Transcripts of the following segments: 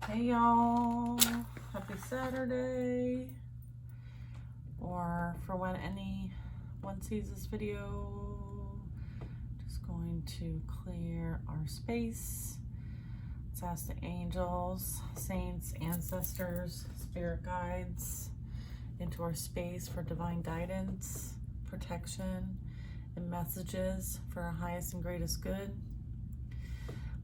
Hey y'all, happy Saturday, or for when anyone sees this video. Just going to clear our space. Let's ask the angels, saints, ancestors, spirit guides into our space for divine guidance, protection, and messages for our highest and greatest good.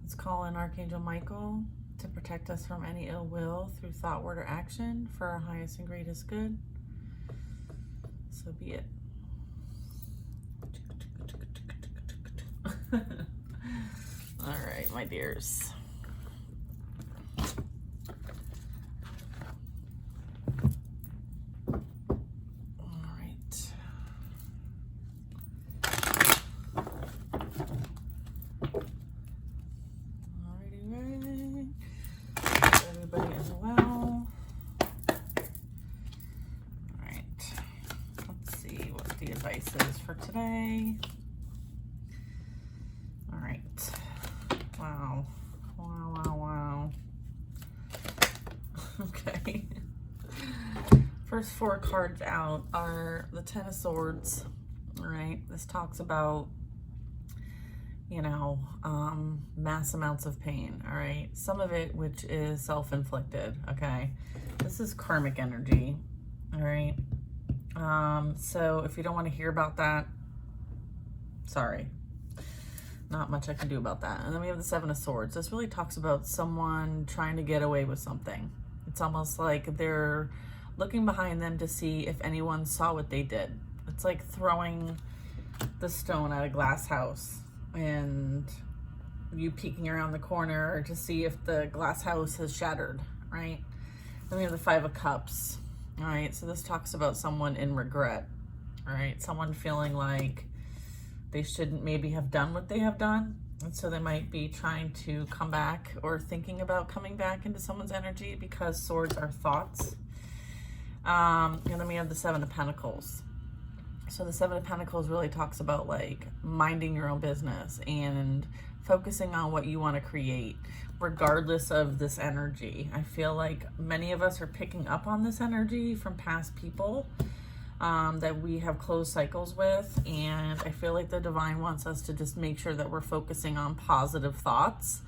Let's call in Archangel Michael to protect us from any ill will through thought, word, or action for our highest and greatest good. So be it. All right, my dears. Everybody as well. All right. Let's see what the advice is for today. All right. Wow. Okay. First four cards out are the Ten of Swords. All right. This talks about, mass amounts of pain, all right? Some of it which is self-inflicted, okay? This is karmic energy, all right? So if you don't want to hear about that, sorry. Not much I can do about that. And then we have the Seven of Swords. This really talks about someone trying to get away with something. It's almost like they're looking behind them to see if anyone saw what they did. It's like throwing the stone at a glass house and you peeking around the corner to see if the glass house has shattered, right? Then we have the Five of Cups, all right? So this talks about someone in regret, all right? Someone feeling like they shouldn't maybe have done what they have done. And so they might be trying to come back or thinking about coming back into someone's energy because swords are thoughts. And then we have the Seven of Pentacles. So the Seven of Pentacles really talks about like minding your own business and focusing on what you want to create, regardless of this energy. I feel like many of us are picking up on this energy from past people that we have closed cycles with. And I feel like the divine wants us to just make sure that we're focusing on positive thoughts.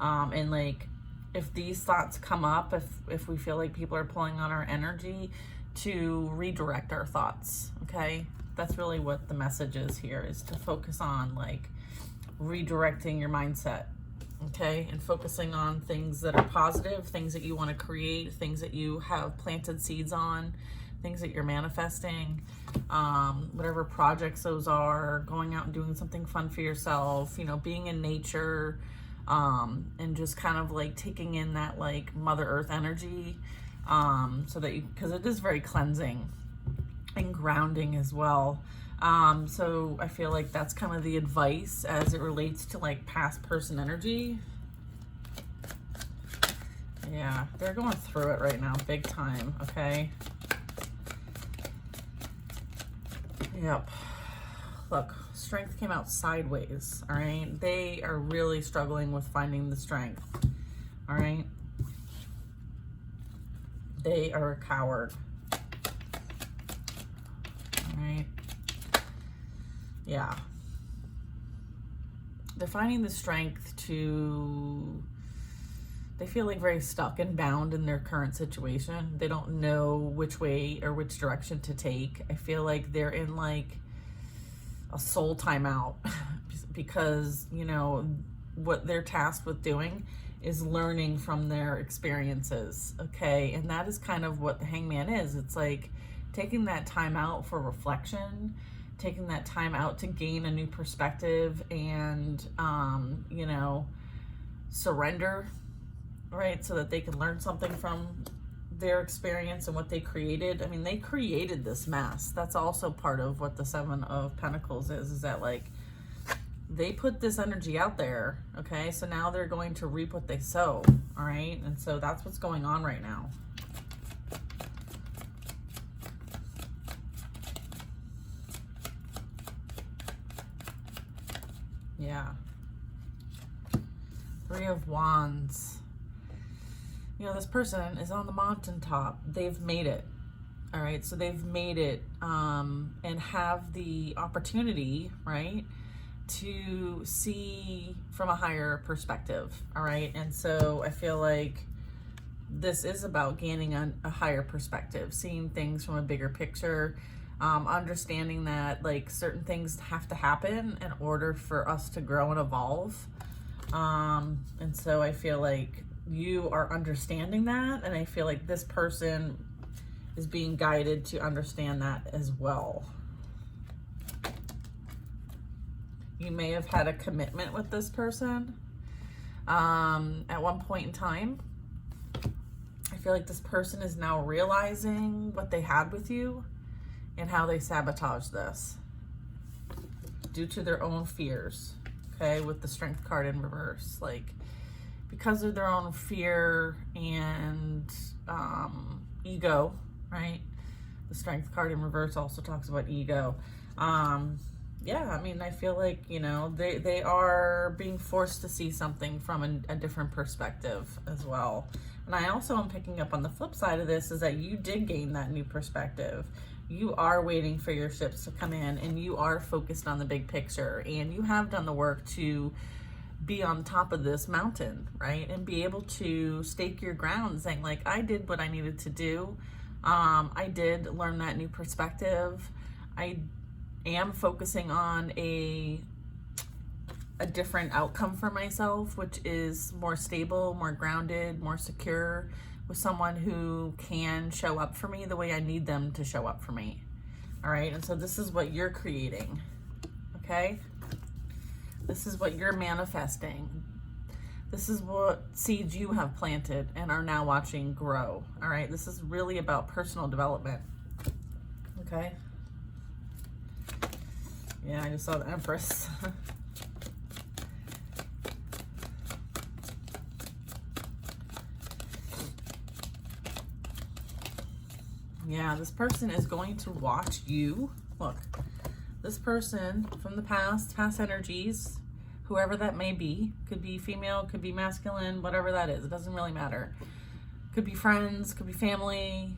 And like, if these thoughts come up, if we feel like people are pulling on our energy, to redirect our thoughts, okay? That's really what the message is here, is to focus on like redirecting your mindset, okay? And focusing on things that are positive, things that you want to create, things that you have planted seeds on, things that you're manifesting, whatever projects those are, going out and doing something fun for yourself, being in nature, and just kind of like taking in that like Mother Earth energy, so that because it is very cleansing and grounding as well. So I feel like that's kind of the advice as it relates to like past person energy. Yeah, they're going through it right now, big time, okay? Yep. Look, strength came out sideways, all right? They are really struggling with finding the strength, all right? They are a coward. All right. Yeah. They're finding the strength they feel like very stuck and bound in their current situation. They don't know which way or which direction to take. I feel like they're in like a soul timeout because, what they're tasked with doing is learning from their experiences, okay? And that is kind of what the Hangman is. It's like taking that time out for reflection, taking that time out to gain a new perspective and, surrender, right? So that they can learn something from their experience and what they created. I mean, they created this mess. That's also part of what the Seven of Pentacles is that like, they put this energy out there, okay? So now they're going to reap what they sow, all right? And so that's what's going on right now. Yeah. Three of Wands. you know, this person is on the mountaintop. They've made it. All right. So they've made it, and have the opportunity, right, to see from a higher perspective. All right. And so I feel like this is about gaining a higher perspective, seeing things from a bigger picture, understanding that like certain things have to happen in order for us to grow and evolve. And so I feel like you are understanding that, and I feel like this person is being guided to understand that as well. You may have had a commitment with this person at one point in time. I feel like this person is now realizing what they had with you and how they sabotaged this due to their own fears, okay, with the Strength card in reverse. Like, because of their own fear and ego, right? The Strength card in reverse also talks about ego. Yeah, I mean, I feel like, you know, they are being forced to see something from a different perspective as well. And I also am picking up on the flip side of this is that you did gain that new perspective. You are waiting for your ships to come in, and you are focused on the big picture, and you have done the work to be on top of this mountain, right? And be able to stake your ground, saying like, I did what I needed to do. I did learn that new perspective. I am focusing on a different outcome for myself, which is more stable, more grounded, more secure, with someone who can show up for me the way I need them to show up for me. All right. And so this is what you're creating. Okay. This is what you're manifesting. This is what seeds you have planted and are now watching grow. All right. This is really about personal development. Okay. Yeah, I just saw the Empress. Yeah, this person is going to watch you. Look, this person from the past energies, whoever that may be, could be female, could be masculine, whatever that is. It doesn't really matter. Could be friends, could be family.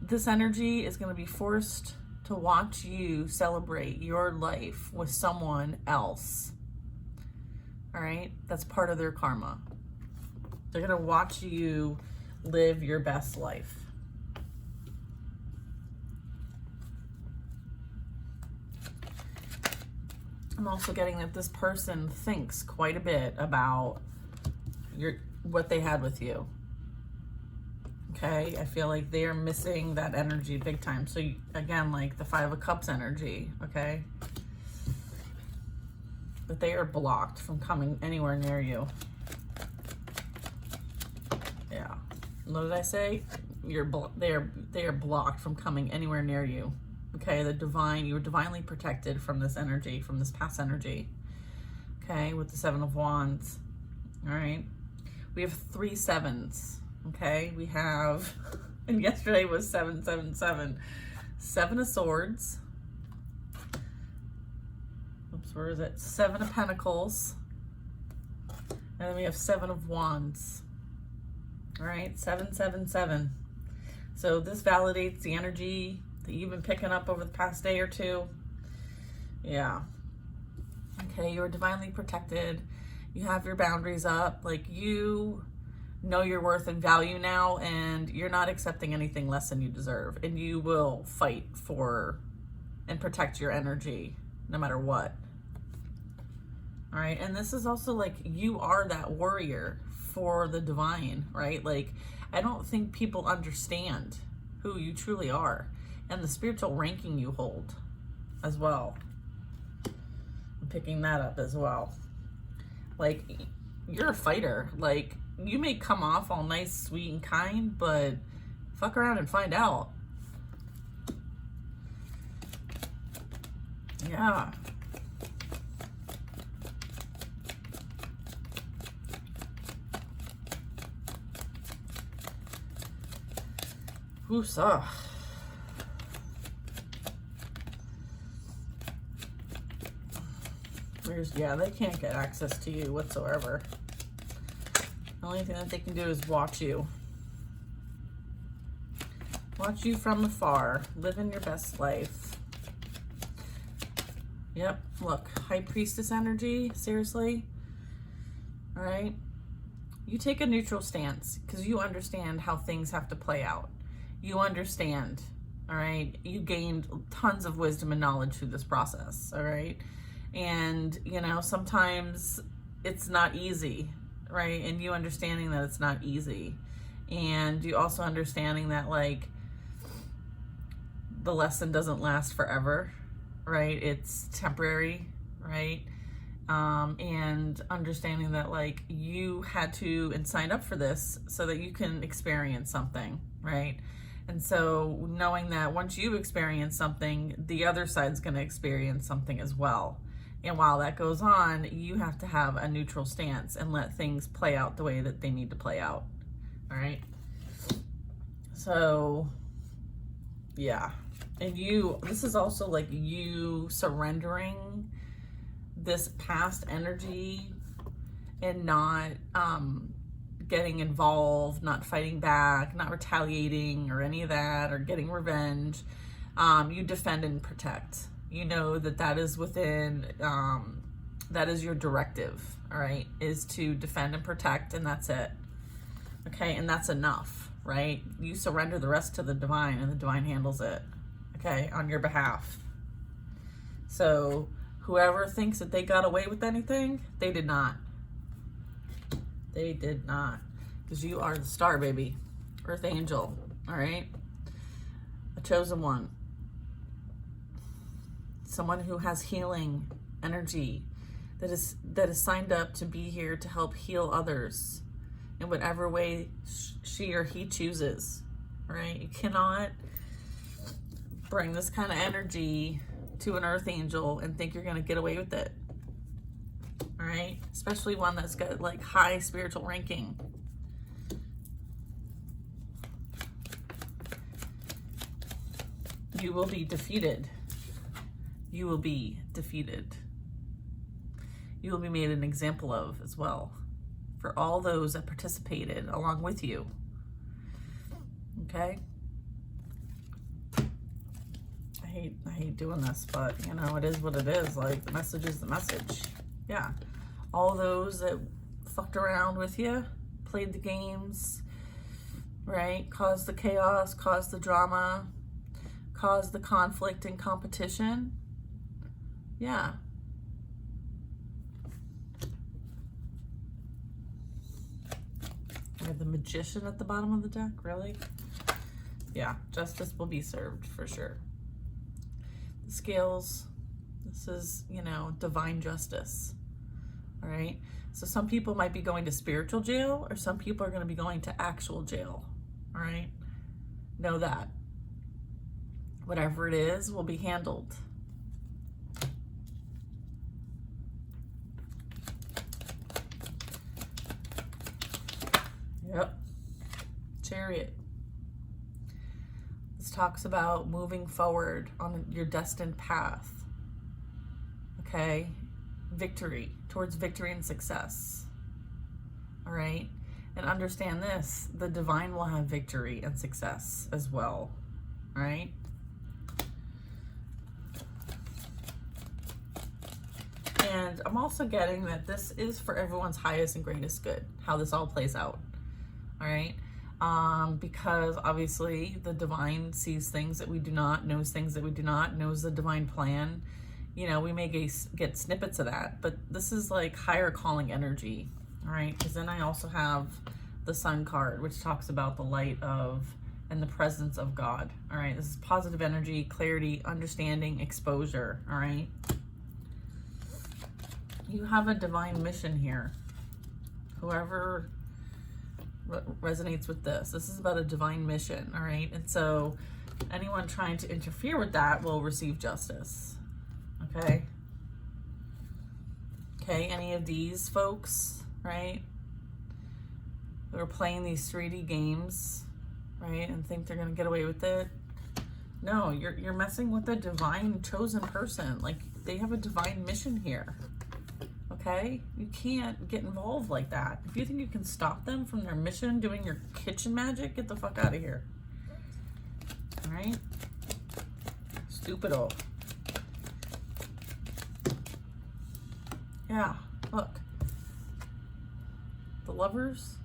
This energy is going to be forced to watch you celebrate your life with someone else. All right? That's part of their karma. They're going to watch you live your best life. I'm also getting that this person thinks quite a bit about what they had with you. Okay, I feel like they are missing that energy big time. So again, like the Five of Cups energy, okay? But they are blocked from coming anywhere near you. Yeah. What did I say? They are blocked from coming anywhere near you. Okay, you were divinely protected from this energy, from this past energy. Okay, with the Seven of Wands. All right. We have 3 sevens. Okay, we have, and yesterday was 777. 7 of Swords. Oops, where is it? 7 of Pentacles. And then we have 7 of Wands. All right, 777. So this validates the energy that you've been picking up over the past day or two. Yeah. Okay, you're divinely protected. You have your boundaries up. Like, you know your worth and value now, and you're not accepting anything less than you deserve. And you will fight for and protect your energy no matter what. All right. And this is also like, you are that warrior for the divine, right? Like, I don't think people understand who you truly are and the spiritual ranking you hold as well. I'm picking that up as well. Like, you're a fighter. Like, you may come off all nice, sweet, and kind, but fuck around and find out. Yeah. Whoosah. Yeah, they can't get access to you whatsoever. The only thing that they can do is watch you. Watch you from afar, living your best life. Yep, look, High Priestess energy, seriously. All right, you take a neutral stance because you understand how things have to play out. You understand, all right? You gained tons of wisdom and knowledge through this process, all right? And, you know, sometimes it's not easy, right? And you understanding that it's not easy. And you also understanding that, like, the lesson doesn't last forever, right? It's temporary, right? And understanding that, like, you had to and sign up for this so that you can experience something, right? And so knowing that once you experience something, the other side's going to experience something as well. And while that goes on, you have to have a neutral stance and let things play out the way that they need to play out. All right. So, yeah. And this is also like you surrendering this past energy and not getting involved, not fighting back, not retaliating or any of that, or getting revenge. You defend and protect. You know that is within, that is your directive, all right, is to defend and protect, and that's it. Okay, and that's enough, right? You surrender the rest to the divine, and the divine handles it, okay, on your behalf. So whoever thinks that they got away with anything, they did not. They did not. Because you are the star, baby. Earth angel. All right? A chosen one. Someone who has healing energy. That is signed up to be here to help heal others. In whatever way she or he chooses. Right? You cannot bring this kind of energy to an earth angel and think you're going to get away with it. All right, especially one that's got like high spiritual ranking. You will be defeated. You will be defeated. You will be made an example of as well for all those that participated along with you. Okay? I hate doing this, but you know, it is what it is. Like, the message is the message. Yeah. All those that fucked around with you, played the games, right? Caused the chaos, caused the drama, caused the conflict and competition. Yeah. We have the Magician at the bottom of the deck, really? Yeah, justice will be served for sure. The Scales, this is, you know, divine justice. All right. So some people might be going to spiritual jail, or some people are going to be going to actual jail. All right. Know that. Whatever it is will be handled. Yep. Chariot. This talks about moving forward on your destined path. Okay. Victory, towards victory and success. All right. And understand this, the divine will have victory and success as well. All right. And I'm also getting that this is for everyone's highest and greatest good, how this all plays out. All right. Because obviously the divine sees things that we do not, knows things that we do not, knows the divine plan. You know, we may get snippets of that, but this is like higher calling energy, all right? Because then I also have the Sun card, which talks about the light of and the presence of God, all right? This is positive energy, clarity, understanding, exposure, all right? You have a divine mission here. Whoever resonates with this is about a divine mission, all right? And so anyone trying to interfere with that will receive justice. Okay. Okay, any of these folks, right, who are playing these 3D games, right, and think they're going to get away with it. No, you're messing with a divine chosen person. Like, they have a divine mission here. Okay. okay? You can't get involved like that. If you think you can stop them from their mission doing your kitchen magic, get the fuck out of here. All right? Stupido. Yeah, look. The Lovers.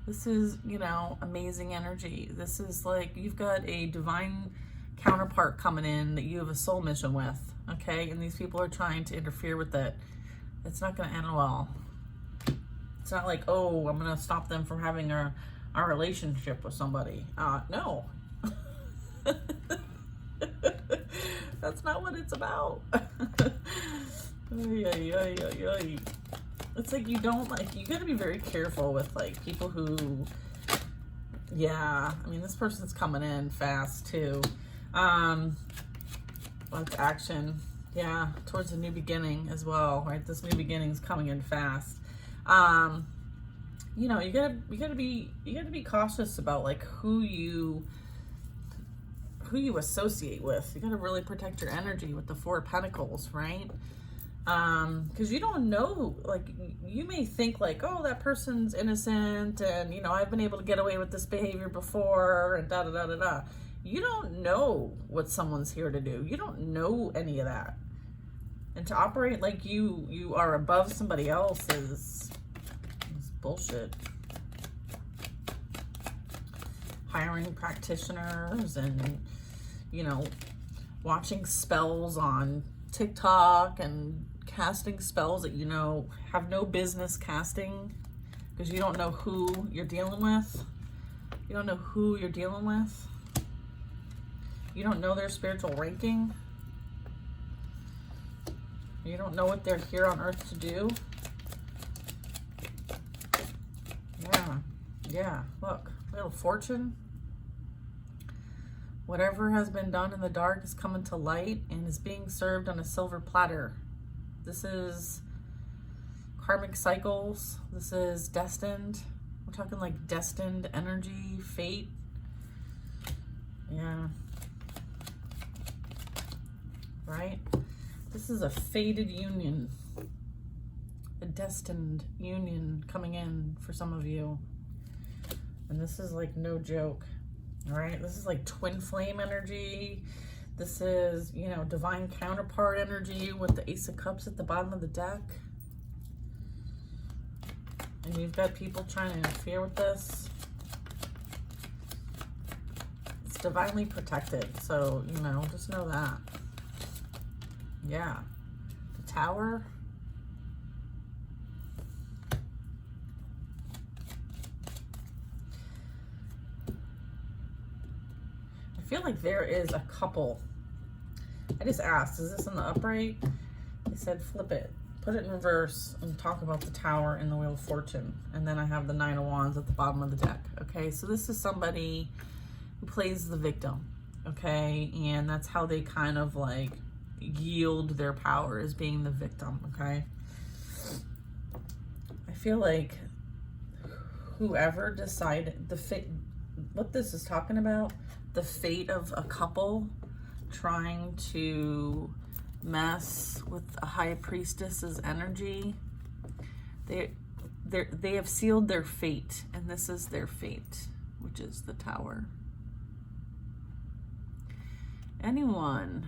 This is, you know, amazing energy. This is like, you've got a divine counterpart coming in that you have a soul mission with, okay? And these people are trying to interfere with it. It's not going to end well. It's not like, oh, I'm going to stop them from having our relationship with somebody. No. That's not what it's about. It's like, you don't, like, you got to be very careful with, like, people who, yeah, I mean, this person's coming in fast too. Like action, yeah, towards a new beginning as well, right? This new beginning's coming in fast. You know, you gotta be cautious about like who you associate with. You gotta really protect your energy with the Four of Pentacles, right? Because you don't know, like, you may think like, oh, that person's innocent, and you know, I've been able to get away with this behavior before, and da da da da da. You don't know what someone's here to do. You don't know any of that. And to operate like you are above somebody else is bullshit. Hiring practitioners and, you know, watching spells on TikTok and casting spells that, you know, have no business casting because you don't know who you're dealing with. You don't know who you're dealing with. You don't know their spiritual ranking. You don't know what they're here on earth to do. Yeah, look, Wheel of Fortune. Whatever has been done in the dark is coming to light and is being served on a silver platter. This is karmic cycles. This is destined. We're talking like destined energy, fate. Yeah. Right? This is a fated union. A destined union coming in for some of you. And this is like no joke. All right? This is like twin flame energy. This is, you know, divine counterpart energy with the Ace of Cups at the bottom of the deck. And you've got people trying to interfere with this. It's divinely protected. So, you know, just know that. Yeah. The Tower. I feel like there is a couple. I just asked, is this in the upright? They said flip it, put it in reverse, and talk about the Tower in the Wheel of Fortune. And then I have the Nine of Wands at the bottom of the deck. Okay, so this is somebody who plays the victim. Okay, and that's how they kind of like yield their power, as being the victim. Okay, I feel like whoever decided the fate, what this is talking about, the fate of a couple trying to mess with a high priestess's energy. They have sealed their fate, and this is their fate, which is the Tower. Anyone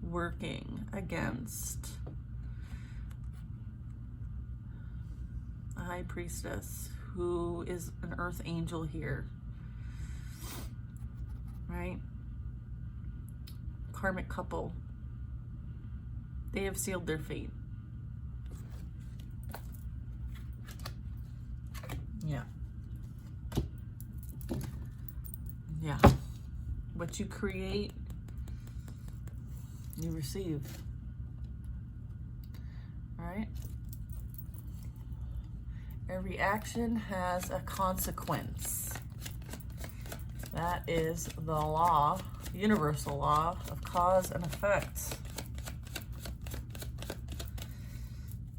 working against a high priestess who is an earth angel here, right? Karmic couple. They have sealed their fate. Yeah. Yeah. What you create, you receive. All right? Every action has a consequence. That is the law, universal law of cause and effect.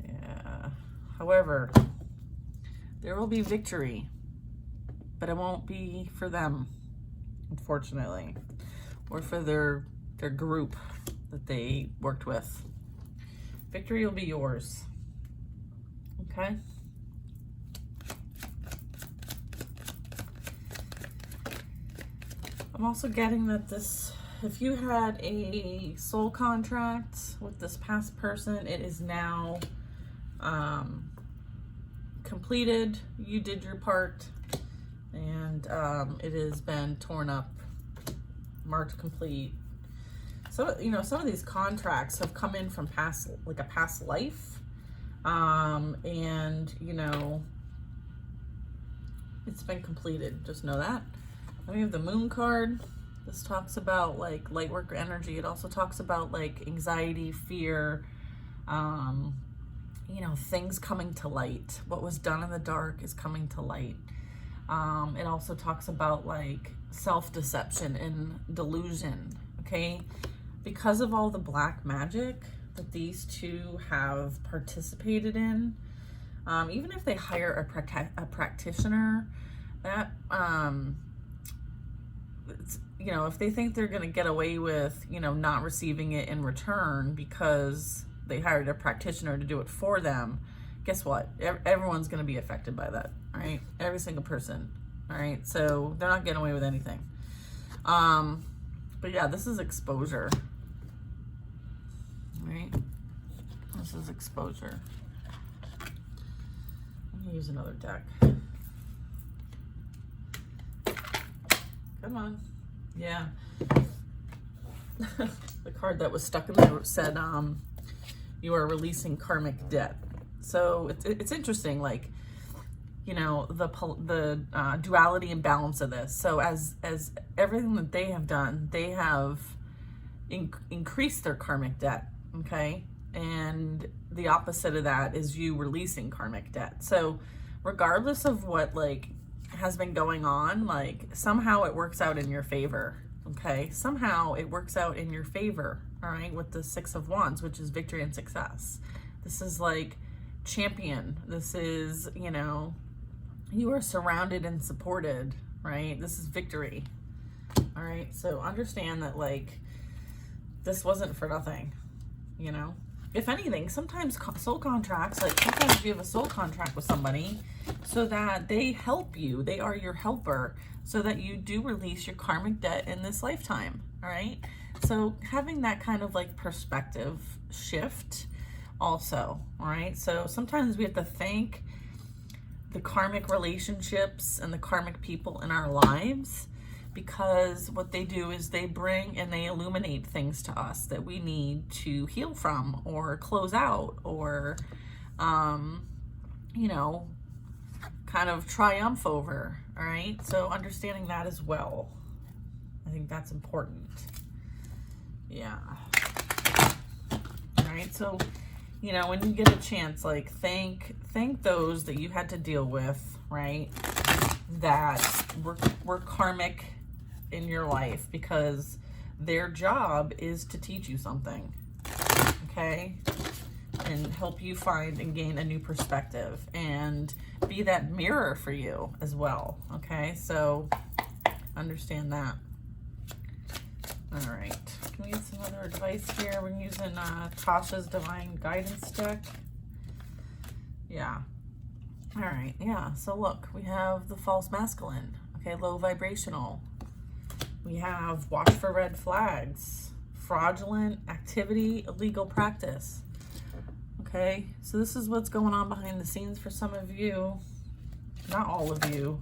Yeah. However, there will be victory, but it won't be for them, unfortunately, or for their group that they worked with. Victory will be yours. Okay. I'm also getting that this, if you had a soul contract with this past person, it is now completed. You did your part, and it has been torn up, marked complete. So, you know, some of these contracts have come in from past, like a past life, and, you know, it's been completed. Just know that. Then we have the Moon card. This talks about like light work energy. It also talks about like anxiety, fear, you know, things coming to light. What was done in the dark is coming to light. It also talks about like self-deception and delusion, okay? Because of all the black magic that these two have participated in, even if they hire a practitioner, that, it's, you know, if they think they're going to get away with, you know, not receiving it in return because they hired a practitioner to do it for them, guess what? Everyone's going to be affected by that, all right? Every single person, all right? So they're not getting away with anything. But yeah, this is exposure, all right? This is exposure. Let me use another deck. Come on. Yeah. The card that was stuck in there said, you are releasing karmic debt. So it's interesting, like, you know, the duality and balance of this. So as everything that they have done, they have increased their karmic debt, okay? And the opposite of that is you releasing karmic debt. So regardless of what, like, has been going on, like, somehow it works out in your favor, okay? Somehow it works out in your favor, all right, with the Six of Wands, which is victory and success. This is like champion. This is, you know, you are surrounded and supported, right? This is victory, all right? So understand that, like, this wasn't for nothing, you know? If anything, sometimes soul contracts, like sometimes you have a soul contract with somebody so that they help you. They are your helper so that you do release your karmic debt in this lifetime, all right? So having that kind of like perspective shift also, all right? So sometimes we have to thank the karmic relationships and the karmic people in our lives, because what they do is they bring and they illuminate things to us that we need to heal from or close out or, you know, kind of triumph over, all right? So understanding that as well. I think that's important. Yeah. All right, so, you know, when you get a chance, like, thank those that you had to deal with, right, that were karmic in your life, because their job is to teach you something, okay, and help you find and gain a new perspective and be that mirror for you as well, okay? So understand that. All right, can we get some other advice here? We're using Tasha's Divine Guidance deck. Yeah. All right, yeah, so look, we have the false masculine, okay, low vibrational. We have watch for red flags, fraudulent activity, illegal practice. Okay, so this is what's going on behind the scenes for some of you. Not all of you.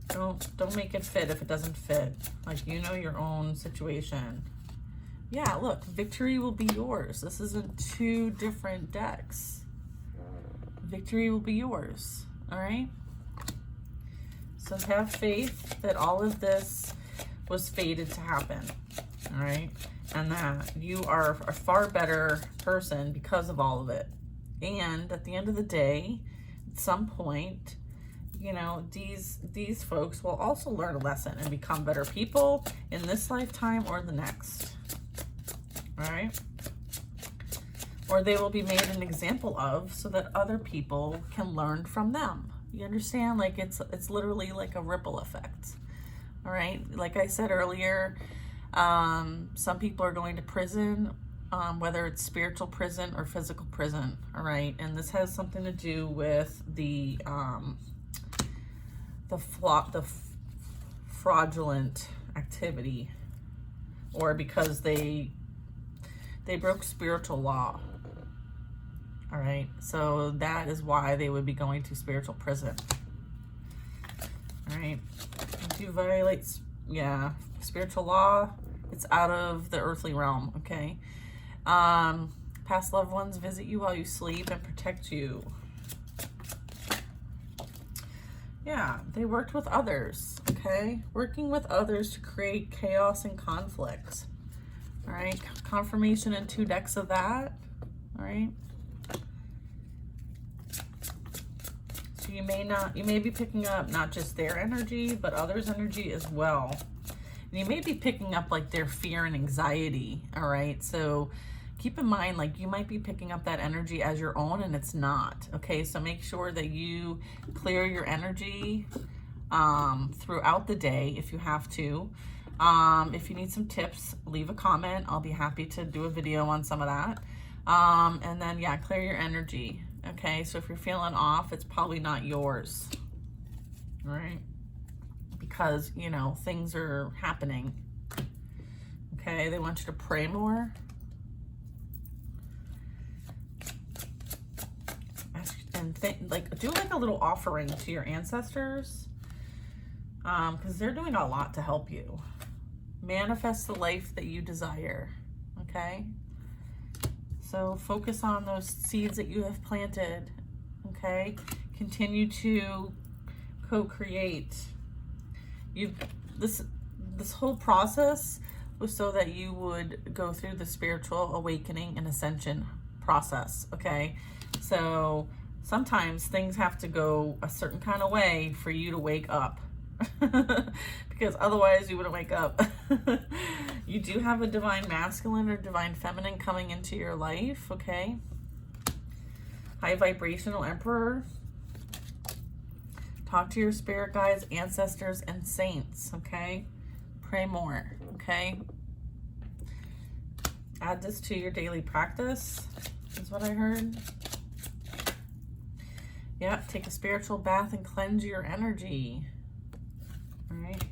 Don't make it fit if it doesn't fit. Like, you know your own situation. Yeah, look, victory will be yours. This isn't two different decks. Victory will be yours, all right? So have faith that all of this was fated to happen, all right? And that you are a far better person because of all of it. And at the end of the day, at some point, you know, these folks will also learn a lesson and become better people in this lifetime or the next, all right? Or they will be made an example of so that other people can learn from them. You understand? Like, it's literally like a ripple effect. All right, like I said earlier, some people are going to prison whether it's spiritual prison or physical prison, all right? And this has something to do with the fraudulent activity, or because they broke spiritual law, all right? So that is why they would be going to spiritual prison, all right? If you violate, yeah, spiritual law, it's out of the earthly realm, okay? Past loved ones visit you while you sleep and protect you. Yeah, they worked with others, okay? Working with others to create chaos and conflict. All right, confirmation in 2 decks of that, all right? So you may be picking up not just their energy, but others' energy as well. And you may be picking up like their fear and anxiety, all right? So keep in mind, like, you might be picking up that energy as your own, and it's not, okay? So make sure that you clear your energy throughout the day if you have to. If you need some tips, leave a comment. I'll be happy to do a video on some of that. And then, yeah, clear your energy, okay? So if you're feeling off, it's probably not yours, all right? Because, you know, things are happening, okay? They want you to pray more. And do like a little offering to your ancestors, because they're doing a lot to help you. Manifest the life that you desire, okay? So focus on those seeds that you have planted, okay? Continue to co-create. This whole process was so that you would go through the spiritual awakening and ascension process, okay? So sometimes things have to go a certain kind of way for you to wake up, because otherwise you wouldn't wake up. You do have a divine masculine or divine feminine coming into your life, okay? High vibrational emperor. Talk to your spirit guides, ancestors, and saints, okay? Pray more, okay? Add this to your daily practice, is what I heard. Yep, take a spiritual bath and cleanse your energy. All right.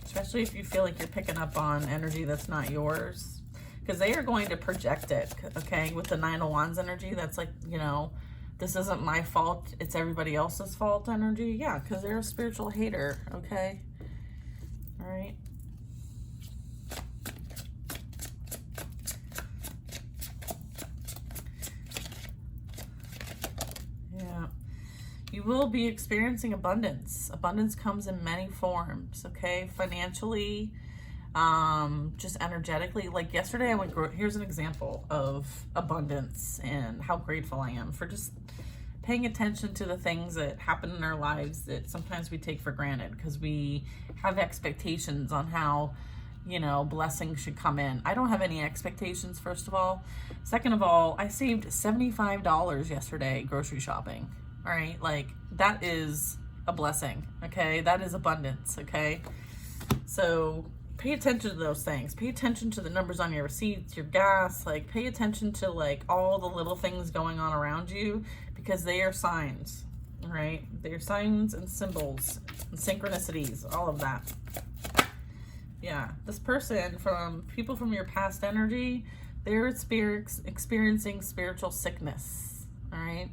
Especially if you feel like you're picking up on energy that's not yours, because they are going to project it, okay? With the 9 of Wands energy, that's like, you know, this isn't my fault, it's everybody else's fault energy. Yeah, because they're a spiritual hater, okay? All right. You will be experiencing abundance. Abundance comes in many forms, okay? Financially, just energetically. Like yesterday, here's an example of abundance and how grateful I am for just paying attention to the things that happen in our lives that sometimes we take for granted because we have expectations on how, you know, blessings should come in. I don't have any expectations, first of all. Second of all, I saved $75 yesterday grocery shopping. All right, like, that is a blessing, okay? That is abundance, okay? So pay attention to those things. Pay attention to the numbers on your receipts, your gas, like, pay attention to, like, all the little things going on around you, because they are signs, all right? They are signs and symbols and synchronicities, all of that. Yeah, this person, from people from your past energy, they're experiencing spiritual sickness, all right?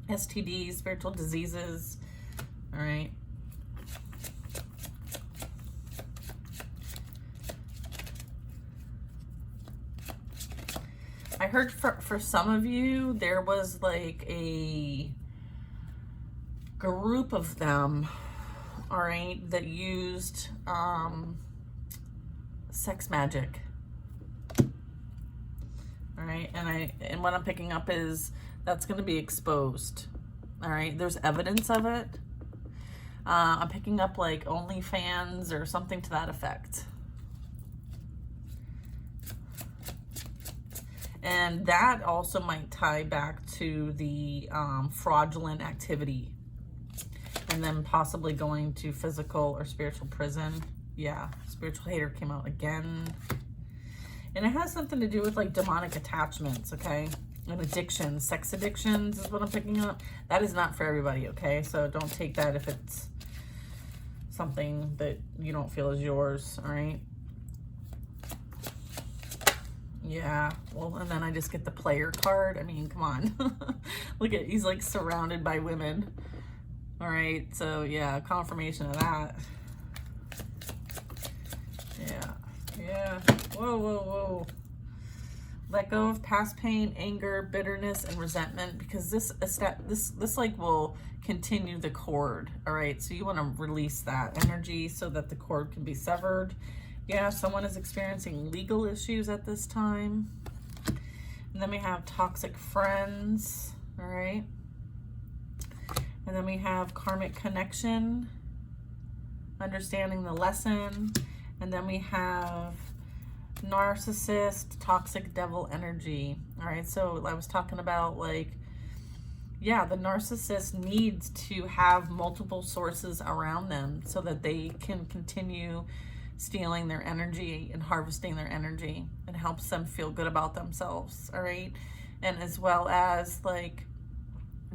STDs, spiritual diseases, all right? I heard for some of you, there was like a group of them, all right, that used sex magic, all right? And what I'm picking up is that's going to be exposed, all right? There's evidence of it. I'm picking up like OnlyFans or something to that effect. And that also might tie back to the fraudulent activity, and then possibly going to physical or spiritual prison. Yeah, spiritual hater came out again. And it has something to do with like demonic attachments, okay? And addictions, sex addictions is what I'm picking up. That is not for everybody, okay? So don't take that if it's something that you don't feel is yours, all right? Yeah, well, and then I just get the player card. I mean, come on. Look at, he's like surrounded by women. All right, so yeah, confirmation of that. Yeah. Whoa. Let go of past pain, anger, bitterness, and resentment, because this like will continue the cord. All right, so you want to release that energy so that the cord can be severed. Yeah, someone is experiencing legal issues at this time. And then we have toxic friends. All right. And then we have karmic connection, understanding the lesson. And then we have narcissist, toxic devil energy. All right, so I was talking about like, yeah, the narcissist needs to have multiple sources around them so that they can continue stealing their energy and harvesting their energy, and helps them feel good about themselves. All right, and as well as like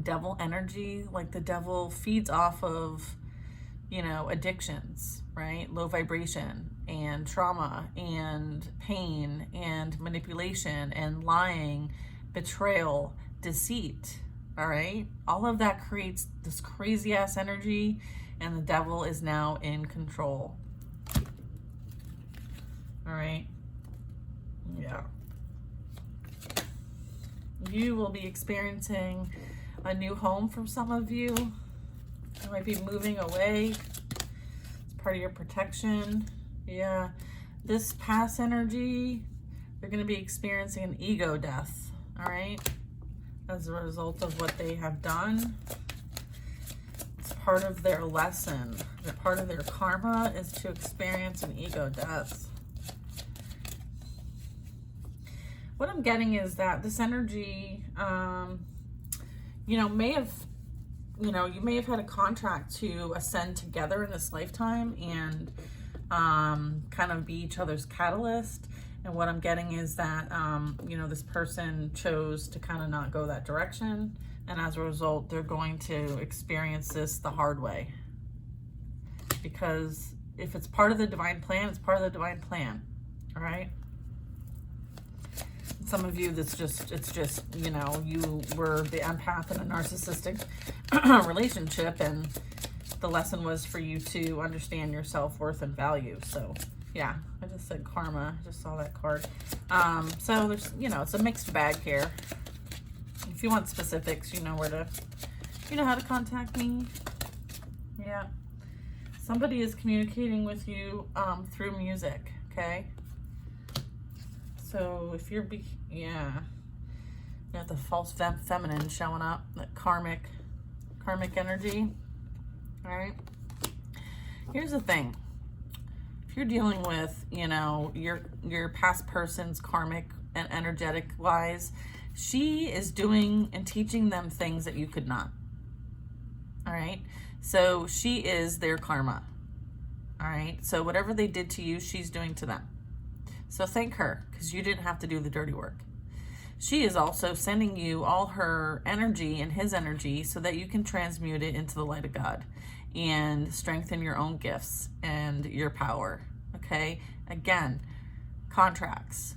devil energy, like the devil feeds off of, you know, addictions, right? Low vibration and trauma and pain and manipulation and lying, betrayal, deceit. All right, all of that creates this crazy ass energy, and the devil is now in control. All right, yeah. You will be experiencing a new home from some of you. You might be moving away. It's part of your protection. Yeah. This past energy, they're going to be experiencing an ego death. All right. As a result of what they have done. It's part of their lesson. Part of their karma is to experience an ego death. What I'm getting is that this energy, you know, you may have had a contract to ascend together in this lifetime and kind of be each other's catalyst. And what I'm getting is that, you know, this person chose to kind of not go that direction. And as a result, they're going to experience this the hard way. Because if it's part of the divine plan, it's part of the divine plan. All right? Some of you, it's just, you know, you were the empath in a narcissistic relationship, and the lesson was for you to understand your self-worth and value. So, yeah, I just said karma. I just saw that card. So there's, you know, it's a mixed bag here. If you want specifics, you know how to contact me. Yeah. Somebody is communicating with you through music, okay? So if you're, you have the false feminine showing up, that karmic energy. All right. Here's the thing. If you're dealing with, you know, your past person's karmic and energetic wise, she is doing and teaching them things that you could not. All right. So she is their karma. All right. So whatever they did to you, she's doing to them. So thank her, because you didn't have to do the dirty work. She is also sending you all her energy and his energy so that you can transmute it into the light of God and strengthen your own gifts and your power. Okay? Again, contracts.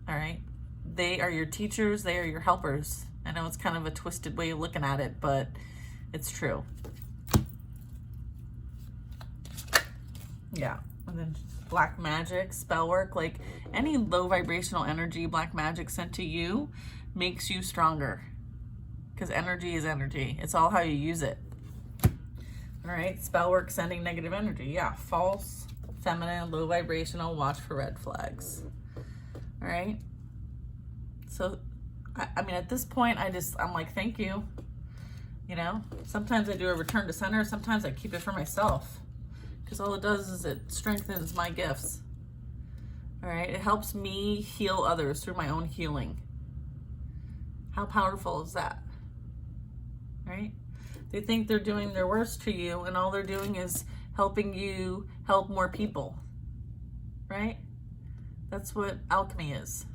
All right? They are your teachers. They are your helpers. I know it's kind of a twisted way of looking at it, but it's true. Yeah. And then black magic, spell work, like any low vibrational energy, black magic sent to you makes you stronger, because energy is energy. It's all how you use it. All right, spell work, sending negative energy. Yeah, false, feminine, low vibrational, watch for red flags. All right. So, I mean, at this point, I'm like, thank you. You know, sometimes I do a return to center. Sometimes I keep it for myself. Because all it does is it strengthens my gifts. All right. It helps me heal others through my own healing. How powerful is that? Right? They think they're doing their worst to you, and all they're doing is helping you help more people. Right? That's what alchemy is.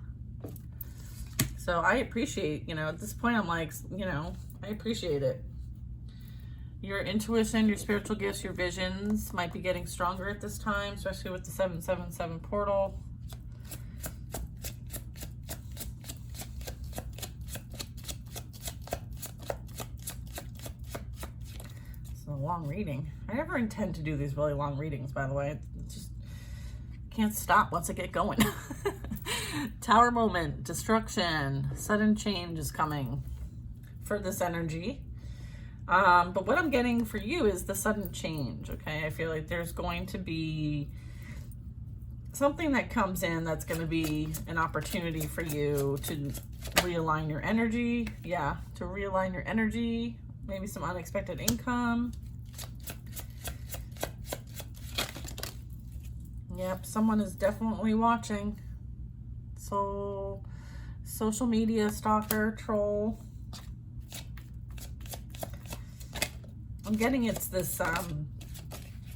So I appreciate, you know, at this point I'm like, you know, I appreciate it. Your intuition, your spiritual gifts, your visions might be getting stronger at this time, especially with the 777 portal. It's a long reading. I never intend to do these really long readings, by the way. It's just can't stop once I get going. Tower moment, destruction, sudden change is coming for this energy. But what I'm getting for you is the sudden change, okay? I feel like there's going to be something that comes in that's going to be an opportunity for you to realign your energy. Yeah, to realign your energy, maybe some unexpected income. Yep, someone is definitely watching. So, social media stalker, troll. I'm getting it's this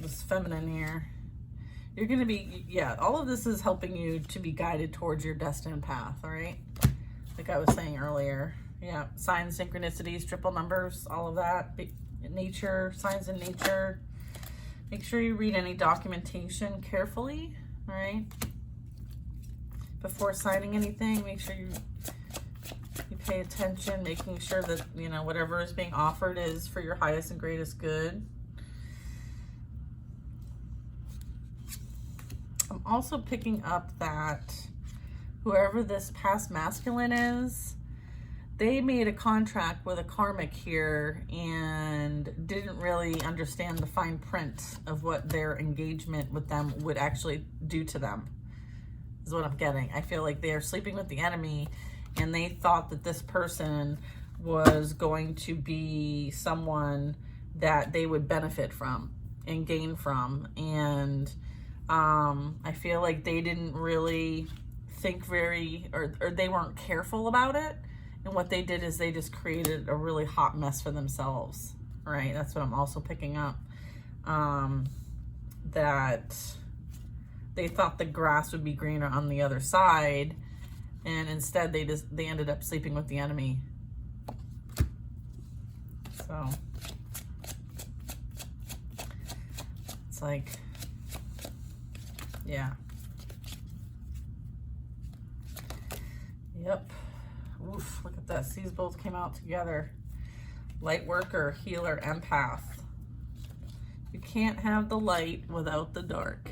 this feminine here. You're gonna be, yeah, all of this is helping you to be guided towards your destined path, all right? Like I was saying earlier. Yeah, signs, synchronicities, triple numbers, all of that. Nature, signs in nature. Make sure you read any documentation carefully, all right? Before signing anything, make sure you pay attention, making sure that, you know, whatever is being offered is for your highest and greatest good. I'm also picking up that whoever this past masculine is, they made a contract with a karmic here and didn't really understand the fine print of what their engagement with them would actually do to them, is what I'm getting. I feel like they are sleeping with the enemy and they thought that this person was going to be someone that they would benefit from and gain from. And I feel like they didn't really think or they weren't careful about it. And what they did is they just created a really hot mess for themselves, right? That's what I'm also picking up. That they thought the grass would be greener on the other side, and instead they ended up sleeping with the enemy. So it's like, yeah. Yep. Oof, look at this. These both came out together. Light worker, healer, empath. You can't have the light without the dark.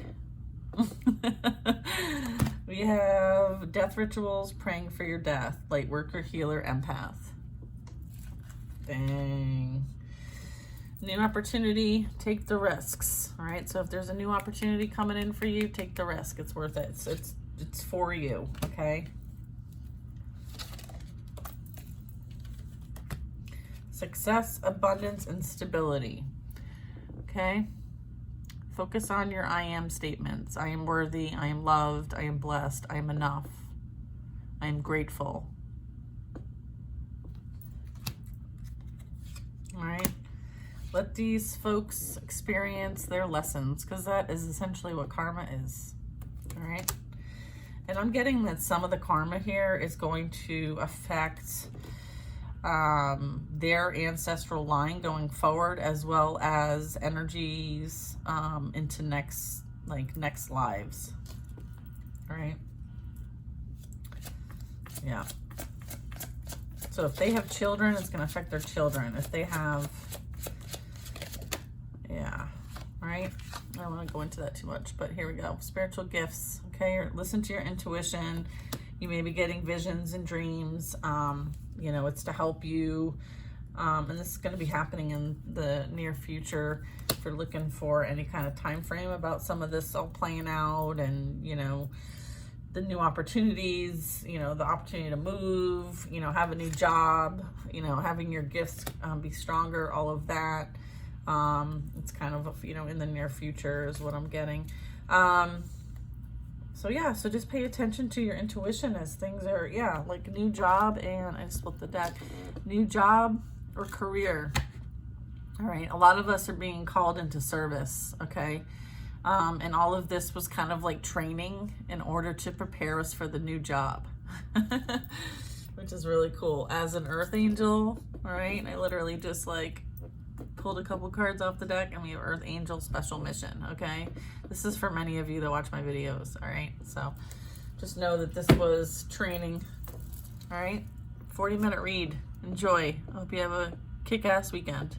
We have death rituals, praying for your death. Light worker, healer, empath. Dang. New opportunity, take the risks. All right, so if there's a new opportunity coming in for you, take the risk. It's worth it. It's for you, okay? Success, abundance, and stability. Okay? Focus on your I am statements. I am worthy. I am loved. I am blessed. I am enough. I am grateful. All right? Let these folks experience their lessons, because that is essentially what karma is. All right? And I'm getting that some of the karma here is going to affect their ancestral line going forward, as well as energies into next lives. All right. Yeah. So if they have children, it's going to affect their children. If they have, yeah. All right. I don't want to go into that too much, but here we go. Spiritual gifts. Okay. Listen to your intuition. You may be getting visions and dreams. You know, it's to help you. And this is going to be happening in the near future. If you're looking for any kind of time frame about some of this all playing out, and, you know, the new opportunities, you know, the opportunity to move, you know, have a new job, you know, having your gifts be stronger, all of that. It's kind of, you know, in the near future is what I'm getting. So yeah, so just pay attention to your intuition as things are, yeah, like a new job, and I split the deck, new job or career. All right, a lot of us are being called into service, okay? And all of this was kind of like training in order to prepare us for the new job, which is really cool. As an Earth Angel, all right, I literally just like pulled a couple cards off the deck and we have Earth Angel Special Mission, okay? This is for many of you that watch my videos, all right? So just know that this was training, all right? 40-minute read. Enjoy. I hope you have a kick-ass weekend.